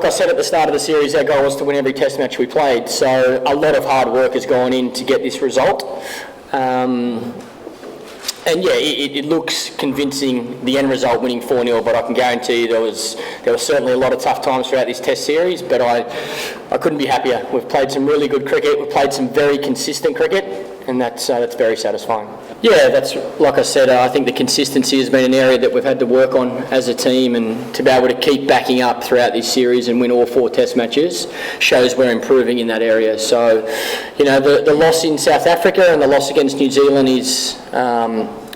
like I said at the start of the series, our goal was to win every test match we played. So a lot of hard work has gone in to get this result. And yeah, it looks convincing, the end result winning 4-0, but I can guarantee you there was certainly a lot of tough times throughout this test series, but I couldn't be happier. We've played some really good cricket, we've played some very consistent cricket, and that's very satisfying. Yeah, that's like I said, I think the consistency has been an area that we've had to work on as a team, and to be able to keep backing up throughout this series and win all 4 test matches shows we're improving in that area. So, you know, the loss in South Africa and the loss against New Zealand is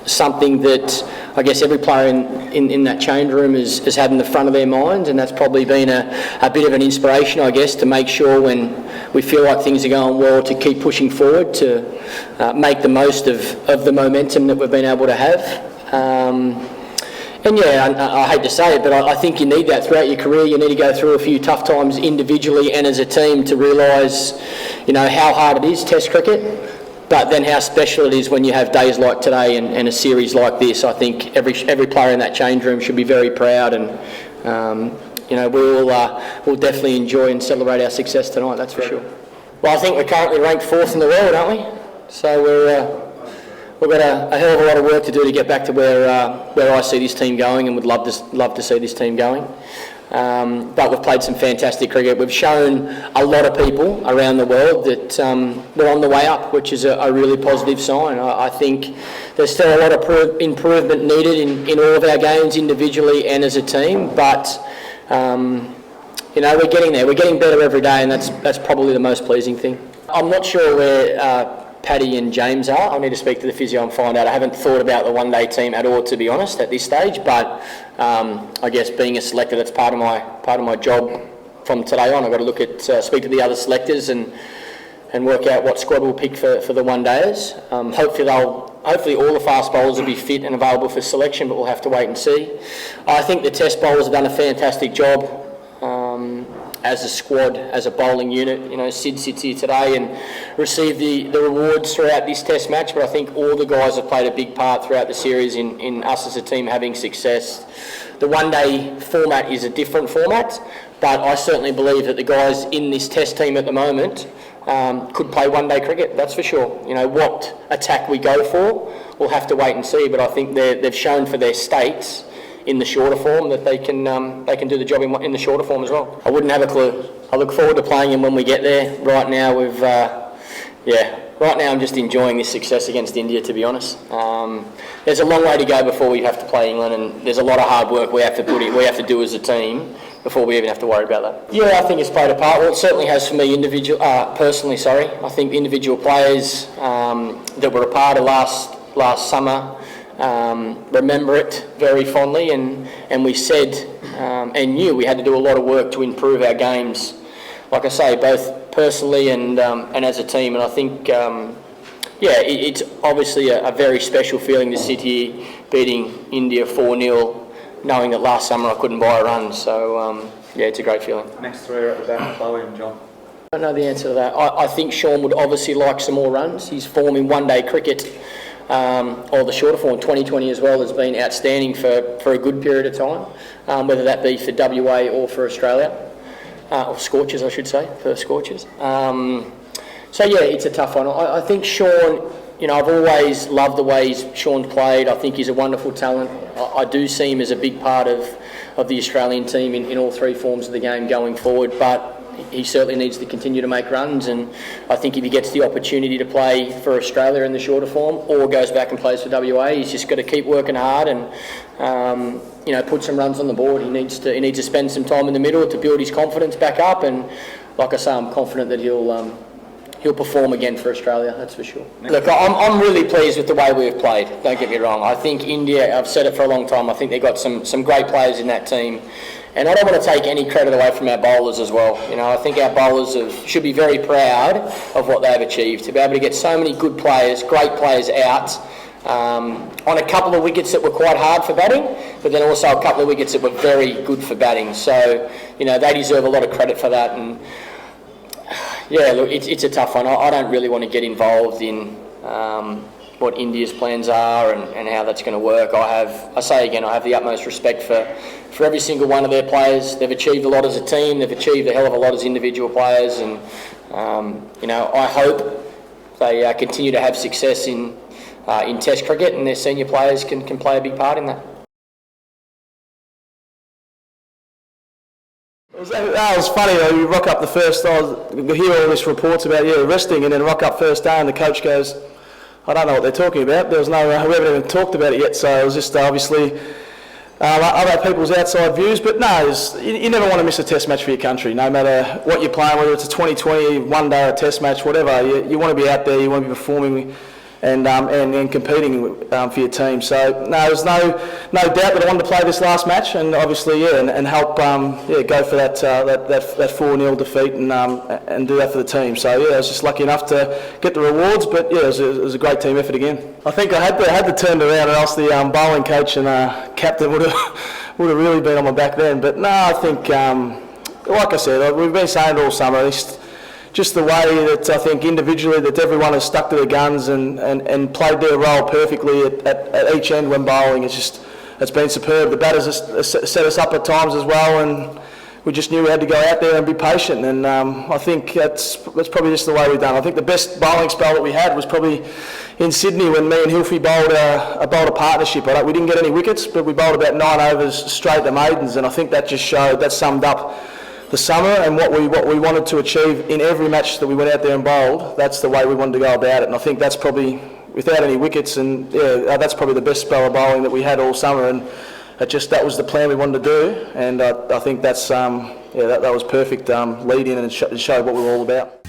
something that I guess every player in that change room has had in the front of their minds, and that's probably been a bit of an inspiration, I guess, to make sure when we feel like things are going well to keep pushing forward, to make the most of the momentum that we've been able to have. And yeah, I hate to say it, but I think you need that throughout your career. You need to go through a few tough times individually and as a team to realise, you know, how hard it is, Test cricket. But then how special it is when you have days like today and a series like this. I think every player in that change room should be very proud, and you know, we'll definitely enjoy and celebrate our success tonight, that's for sure. Well, I think we're currently ranked 4th in the world, aren't we? So we've got a hell of a lot of work to do to get back to where I see this team going, and would love to see this team going. But we've played some fantastic cricket. We've shown a lot of people around the world that we're on the way up, which is a really positive sign. I think there's still a lot of improvement needed in all of our games individually and as a team, but you know, we're getting there. We're getting better every day, and that's probably the most pleasing thing. I'm not sure where Paddy and James are. I need to speak to the physio and find out. I haven't thought about the one-day team at all, to be honest, at this stage, but I guess being a selector, that's part of my job from today on. I've got to look at speak to the other selectors and work out what squad we'll pick for the one-dayers. Hopefully all the fast bowlers will be fit and available for selection, but we'll have to wait and see. I think the test bowlers have done a fantastic job as a squad, as a bowling unit. You know, Sid sits here today and received the rewards throughout this test match, but I think all the guys have played a big part throughout the series in us as a team having success. The one-day format is a different format, but I certainly believe that the guys in this test team at the moment could play one-day cricket, that's for sure. You know, what attack we go for, we'll have to wait and see, but I think they've shown for their states in the shorter form that they can do the job in the shorter form as well. I wouldn't have a clue. I look forward to playing them when we get there. Right now I'm just enjoying this success against India, to be honest. There's a long way to go before we have to play England, and there's a lot of hard work we have to do as a team before we even have to worry about that. Yeah, I think it's played a part. Well, it certainly has for me personally. I think the individual players that were a part of last summer remember it very fondly, and we said and knew we had to do a lot of work to improve our games, like I say, both personally and as a team. And I think it's obviously a very special feeling to sit here beating India 4-0, knowing that last summer I couldn't buy a run. So it's a great feeling. Next 3 are at the back, Chloe and John. I don't know the answer to that. I think Sean would obviously like some more runs. His form in one-day cricket, or the shorter form, 2020 as well, has been outstanding for a good period of time, whether that be for WA or for Australia, or Scorchers, I should say, for Scorchers. So yeah, it's a tough one. I think Sean, you know, I've always loved the way Sean's played. I think he's a wonderful talent. I do see him as a big part of the Australian team in all 3 forms of the game going forward, but he certainly needs to continue to make runs, and I think if he gets the opportunity to play for Australia in the shorter form or goes back and plays for WA, he's just got to keep working hard and put some runs on the board. He needs to spend some time in the middle to build his confidence back up, and like I say, I'm confident that he'll perform again for Australia, that's for sure. Look, I'm really pleased with the way we've played, don't get me wrong. I think India, I've said it for a long time, I think they've got some great players in that team. And I don't want to take any credit away from our bowlers as well. You know, I think our bowlers should be very proud of what they've achieved. To be able to get so many good players, great players out on a couple of wickets that were quite hard for batting, but then also a couple of wickets that were very good for batting. So, you know, they deserve a lot of credit for that. And yeah, look, it's a tough one. I don't really want to get involved in what India's plans are and how that's going to work. I have the utmost respect for every single one of their players. They've achieved a lot as a team. They've achieved a hell of a lot as individual players, and I hope they continue to have success in Test cricket, and their senior players can play a big part in that. That was funny though. You rock up the first day, you hear all this reports about resting, and then rock up first day, and the coach goes, "I don't know what they're talking about." There was no, we haven't even talked about it yet, so it was just obviously other people's outside views. But no, you never want to miss a Test match for your country, no matter what you're playing, whether it's a 2020 one day or a Test match, whatever. You want to be out there, you want to be performing and competing for your team. So no, there's no doubt that I wanted to play this last match, and obviously and help go for that 4-0 defeat and do that for the team. So I was just lucky enough to get the rewards, but it was a great team effort again. I think I had to turn it around, or else the bowling coach and captain would have really been on my back then. But no, I think like I said, we've been saying it all summer. Just the way that I think individually that everyone has stuck to their guns and played their role perfectly at each end when bowling. It's been superb. The batters have set us up at times as well, and we just knew we had to go out there and be patient. And I think that's probably just the way we've done. I think the best bowling spell that we had was probably in Sydney when me and Hilfy bowled a partnership. We didn't get any wickets, but we bowled about 9 overs straight to maidens, and I think that summed up the summer and what we wanted to achieve in every match that we went out there and bowled. That's the way we wanted to go about it, and I think that's probably, without any wickets, and that's probably the best spell of bowling that we had all summer, and that was the plan we wanted to do, and I think that was perfect lead in and showed what we were all about.